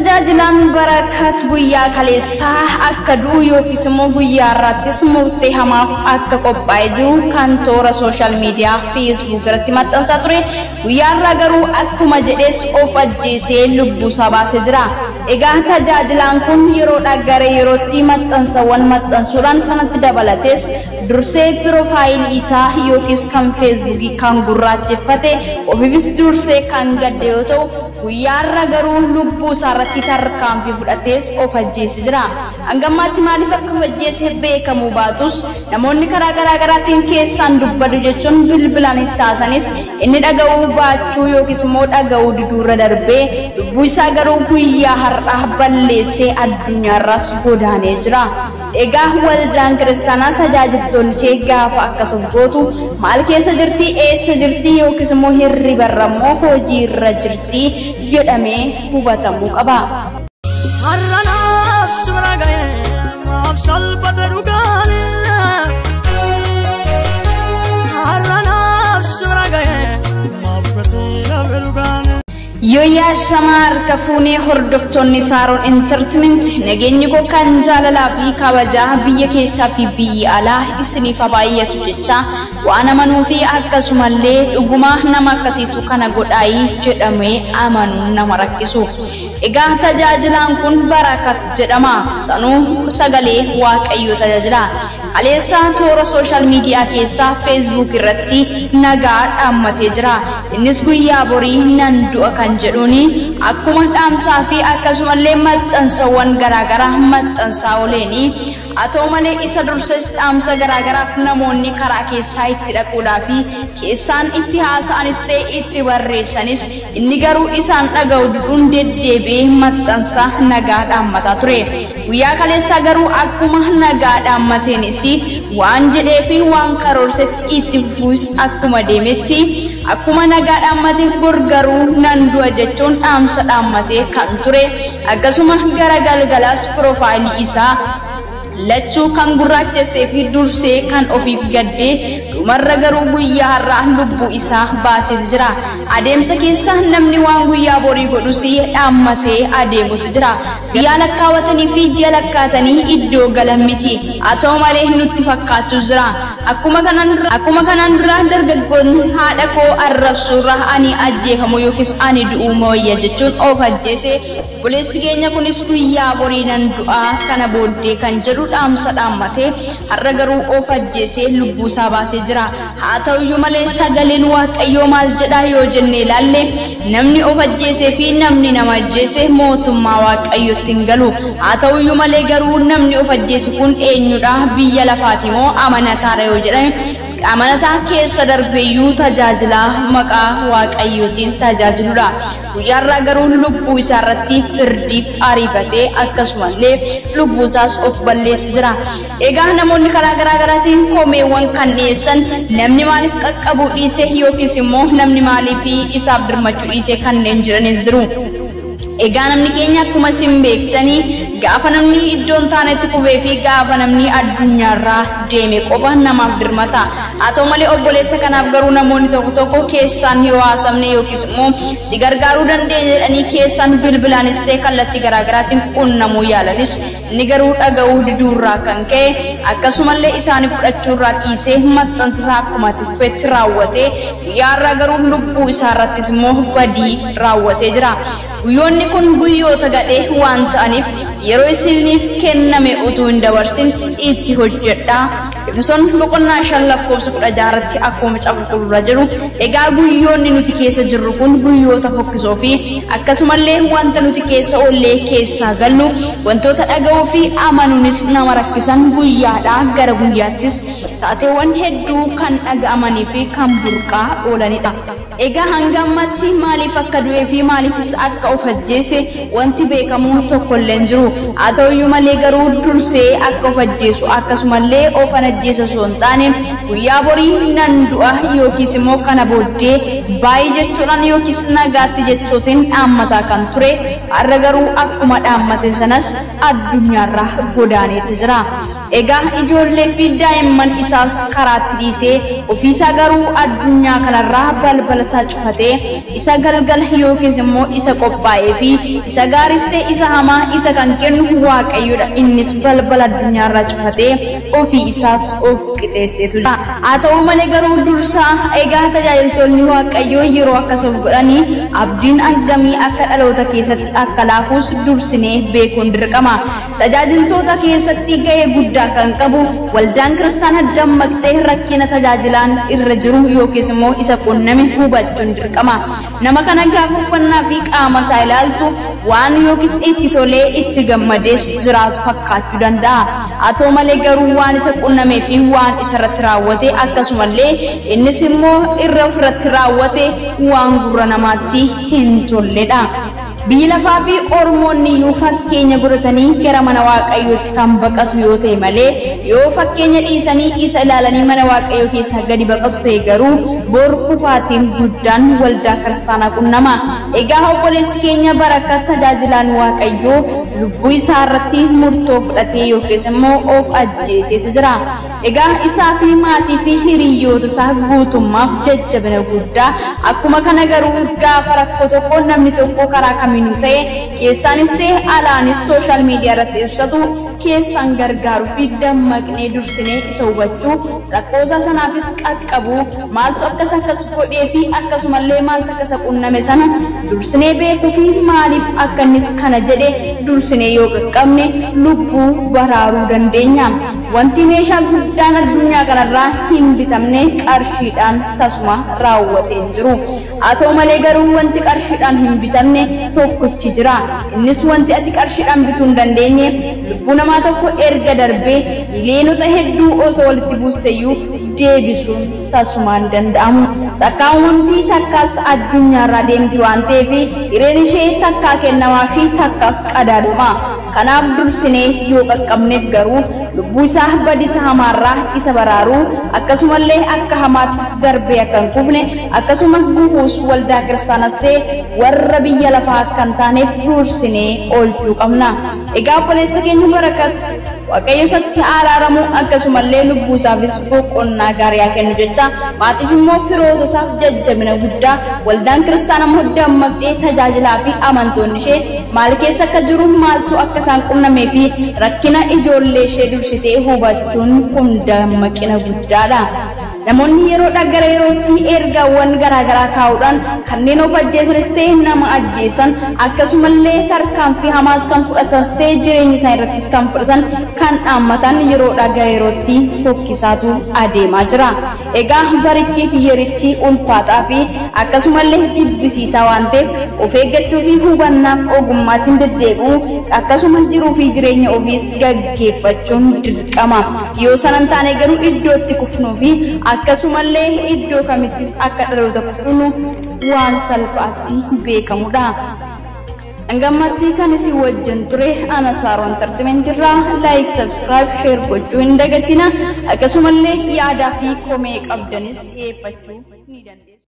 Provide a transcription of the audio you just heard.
tajaajilan barakat guyyaa kaleessaa akka du'u yookiis immoo guyyaa irrattis murtee hamaaf akka qophaa'ee jiru kan toora sooshaal miidiyaa Facebook irratti maxxansaa ture. Guyyaa irraa garuu akkuma jedhees of ajjeesee lubbuusaa baasee jira. Egaa tajaajilaan kun yeroodhaa gara yerootti maxxansawwan maxxansuudhaan sanatti dabalatees dursee piroofaayilii isaa yookiis kan Facebook kan gurraacheffate ofiifis dursee kan gadde yoo ta'u guyyaa irraa garuu lubbuu isaarratti tarkaanfii fudhatees of ajjeesee jira. Hangammaatti maaliif akka of ajjeese beekamuu baatus namoonni karaa garaagaraatiin keessaan dubbadu jechuun bilbilaan itti taasanis inni dhaga'uu baachuu yookiis immoo dhaga'uu diduurra darbee lubbuu isaa garuu guyyaa har'aa balleessee addunyaarraas godaanee jira. Egaa waldaan kiristaanaa tajaajiltoonni ishee gaafa akkas of gootu maal keessa jirti, eessa jirti yookiis immoo hirribarra moo hojii irra jirti jedhamee hubatamuu qaba. Yoya Shamar Kafune hordoftoonni Saaroon Entertainment nageenyi koo kan jaalalaa fi kabajaa biyya keessaa fi biyya alaa isiniif baay'atu jecha waan amanuu fi akkasumallee dhuguma nama akkasiitu kana godhaayii jedhamee amanuun nama rakkisu. Egaa tajaajilaan kun Barakat jedhama. Sanuu sagalee Waaqayyoo tajaajila. Aleessa toora sooshaal miidiyaa keessaa Facebook irratti nagaa dhaammatee jira. Innis guyyaa borii nan du'a kan jedhuuni akkuma dhaamsaa fi akkasumallee maxxansawwan garaagaraa maxxansaa ooleeni. Atoo malee isa durses dhaamsa garaagaraaf namoonni karaa keessaa itti dhaquudhaa fi keessaan itti haasa'anis ta'e itti barreessanis inni garuu isaan dhaga'u diduun deddeebi'ee maxxansaa nagaa dhaammataa ture. Guyyaa kaleessaa garuu akkuma nagaa dhaammateenis waan jedhee fi waan karoorsetti itti fufuus akkuma deemetti akkuma nagaa dhaammatee bor garuu nan du'a jechuun dhaamsa dhaammatee kan ture. Akkasuma gara galgalaas piroofaayilii isaa lachuu kan gurraachessee fi dursee kan ofiif gaddee dhumarra garuu guyyaa har'aa lubbuu isaa baasee jira. Adeemsa keessa namni waan guyyaa borii godhus dhaammatee adeemutu jira. Guyyaa lakkaawwatanii fi ji'a lakkaatanii iddoo galan miti. Haa ta'u malee nutti fakkaatu jira. Akkuma kanaan dura dargaggoonni haadha koo arrabsuurra ani ajjeefamu yookiis ani du'uu mooyya jechuun of ajjeese. Buleessi keenya kunis guyyaa borii nan du'aa kana booddee kan jedhu dhaamsa dhaammatee har'a garuu of ajjeesee lubbuu isaa baasee jira. Haa ta'uyyuu malee sagaleen Waaqayyoo maal jedha yoo jennee ilaalle namni of ajjeesee fi namni nama ajjeese mootummaa Waaqayyootti hin galu. Haa ta'uyyuu malee garuu namni of ajjeese kun eenyudha? Biyya lafaati moo amanataadha yoo jedhame amanataa keessa darbeeyyuu tajaajilaa maqaa Waaqayyootiin tajaajiludha. Guyyaarraa garuu lubbuu isaarratti firdiif ariifatee akkasumallee lubbuu isaas of balleessi jira. Egaa namoonni karaa garaagaraatiin komeewwan kan dhiyeessan namni maaliif qaqqabuu dhiise yookiis immoo namni maaliif isaaf dirmachuu dhiise kanneen jiranis jiru. Egaa namni keenya akkuma isin beektanii gaafa namni iddoon taanetti qubee fi gaafa namni addunyaarraa deeme qofa namaaf dirmata. Haa ta'u malee obboleessa kanaaf garuu namoonni tokko tokko keessaan yoo haasamne yookiis immoo si gargaaruu dandeenya jedhanii keessaan bilbilaanis ta'e kallattii garaagaraatiin qunnamuu yaalanis inni garuu dhaga'uu diduurraa kan ka'e akkasumallee isaanii fudhachuurraa dhiisee maxxansa akkuma tuffetti raawwatee guyyaarraa garuu lubbuu isaarrattis immoo badii raawwatee jira. Guyyoonni kun guyyoota gadhee waan ta'aniif yeroo isiniif kenname utuu hin dabarsin itti hojjedhaa. Efesoon boqonnaa 5:16 akkuma caqasurra jiru. Egaa guyyoonni nuti keessa jirru kun guyyoota fokkisoo fi akkasumallee wanta nuti keessa oollee keessaa gallu wantoota dhaga'uu fi amanuunis nama rakkisan guyyaadhaa gara guyyaattis taateewwan hedduu kan dhaga'amanii fi kan burqaa oolanidha. Egaa hanga ammatti maaliif akka du'ee fi maaliifis akka of ajjeese wanti beekamu tokkollee hin jiru. Haa ta'uyyuu malee garuu dursee akka of ajjeesu akkasumallee of ajjeesa osoo hin taane guyyaa borii nan du'a yookiis immoo kana booddee baay'ee jechuudhaan yookiis nagaatti jechootiin dhaammataa kan ture. Har'a garuu akkuma dhaammate sanas addunyaarraa godaaneeti jira. Egaa ijoollee fi daa'imman isaas karaatti dhiisee ofiisaa garuu addunyaa kanarraa balbala isaa cufatee isa galgala yookiin immoo isa qophaa'ee fi isa gaaris ta'e isa hamaa isa kan kennu Waaqayyoodha. Innis balbala addunyaarraa cufatee ofii isaas of qixeesseetu. Haa ta'u malee garuu dursaa egaa tajaajiltoonni Waaqayyoo yeroo akkasuma godhanii abdiin argamii akka dhaloota keessatti akka laafuus dursinee beekuun dirqama. Tajaajiltoota keessatti gahee guddaa kan qabu waldaan kiristaanaa dammaqxee rakkina tajaajilaan irra jiru yookiin immoo isa qunname hubachuun dirqama. Nama kana gaafa uffannaa fi qaama isaa ilaaltu waan yookiis itti tolee itti gammadees jiraatu fakkaachuu danda'a. Haa ta'u malee garuu waan isa qunnamee fi waan isa irratti raawwate akkasumallee innis immoo irra ofirratti raawwate waan gurra namaatti hin tolledha. Biyyi lafaa fi Oromoonni yoo fakkeenya godhatanii gara mana Waaqayyootti kan baqatu yoo ta'e malee yoo fakkeenya dhiisanii isa ilaalanii mana Waaqayyoo keessaa gadi baqatu ta'e garuu bor kufaatiin guddaan waldaa kiristaanaa qunnama. Egaa obboleessi keenya Barakat tajaajilaan Waaqayyoo lubbuu isaa irratti murtoo fudhatee yookiis immoo of ajjeeseetu jira. Egaa isaa fi maatii fi hiriyoota isaa guutummaaf jajjabina guddaa akkuma kana garuu gaafa rakkoo tokko namni tokko karaa kamiinuu ta'e keessaanis ta'e alaanis sooshaal miidiyaa irratti ibsatu keessaan gargaaruu fi dammaqnee dursinee isa hubachuu rakkoo isaa sanaafis qaqqabu maaltu akkas godhee fi akkasumallee maaltu akkas qunname sana dursinee beekuu fi maaliif akka innis kana jedhe dursinee yoo qaqqabne lubbuu baraaruu dandeenya. Wanti meeshaa guddaan addunyaa kanarraa hin bitamne qarshiidhaan tasuma raawwatee jiru. Haa ta'u malee garuu wanti qarshiidhaan hin bitamne tokkochi jira. Innis wanti ati qarshiidhaan bituu hin dandeenye lubbuu namaa tokko erga darbee miliyoonota hedduu osoo walitti buusteyyuu deebisuun tasumaan danda'amu. Takkaa uumamtii takkaas addunyaarraa deemti waan ta'eef hireen ishee takkaa kennamaa fi takkaas qadaadama. Kanaaf dursinee yoo qaqqabneef garuu lubbuu isaa badisa hamaarraa isa baraaruu akkasumallee akka hamaattis darbee akka hin kufne akkasumas gufuus waldaa kiristaanas ta'e warra biyya lafaa akka hin taaneef dursinee oolchuu qabna. Egaa obboleessa keenya Barakat Waaqayyo isatti araaramu akkasumallee lubbuu isaafis boqonnaa gaarii haa kennu jecha maatiif immoo firoota isaaf jajjabina guddaa waldaan kiristaanaa immoo dammaqxee tajaajilaa fi amantoonni ishee maal keessa akka jiru maaltu akka isaan qunnamee fi rakkina ijoollee ishee dursitee hubachuun kun dammaqina guddaadha. Namoonni yeroodhaa gara yerootti ergaawwan garaagaraa kaa'uudhaan kanneen of ajjeesanis ta'e nama ajjeesan akkasumallee tarkaanfii hamaas kan fudhatanis ta'e jireenya isaa irrattis kan fudhatan kan dhaammatan yeroodhaa gara yerootti fokkisaatu adeemaa jira. Egaa barichii fi yerichi ulfaataa fi akkasumallee jibbisiisaa waan ta'eef of eeggachuu fi hubannaaf ogummaatiin deddeebi'uu akkasumas jiruu fi jireenya ofiis gaggeeffachuun dirqama. Yoo sanan taane garuu iddootti kufnuu fi akkasumallee iddoo kamittis akka dhaloota kufnu waan salphaatti beekamudha. Angammatti kan isin wajjin ture ana Saaroon Entertainmentirraa like, subscribe, share gochuu hin dagatina. Akkasumallee yaadaa fi komee qabdanis dhiyeeffachuu ni dandeessu.